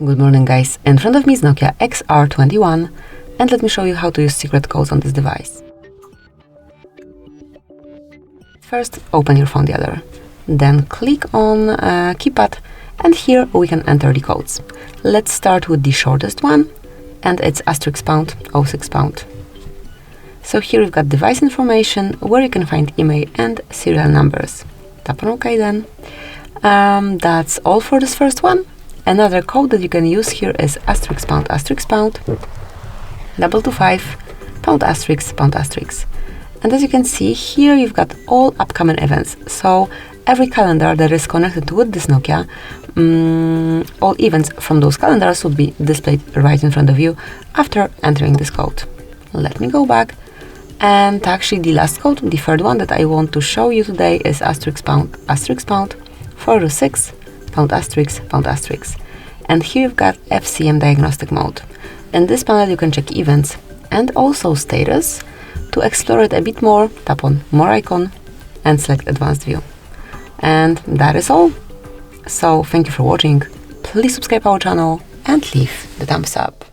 Good morning, guys. In front of me is NOKIA XR21, and let me show you how to use secret codes on this device. First, open your phone dialer. Then click on keypad, and here we can enter the codes. Let's start with the shortest one, and it's *#06#. So here we've got device information, where you can find IMEI and serial numbers. Tap on OK then. That's all for this first one. Another code that you can use here is *##, 225, ###. And as you can see here, you've got all upcoming events. So every calendar that is connected with this NOKIA, all events from those calendars would be displayed right in front of you after entering this code. Let me go back. And actually the last code, the third one that I want to show you today is *##, 406, #*#. And here you've got FCM diagnostic mode. In this panel you can check events and also status. To explore it a bit more, tap on more icon and select advanced view. And that is all. So thank you for watching. Please subscribe our channel and leave the thumbs up.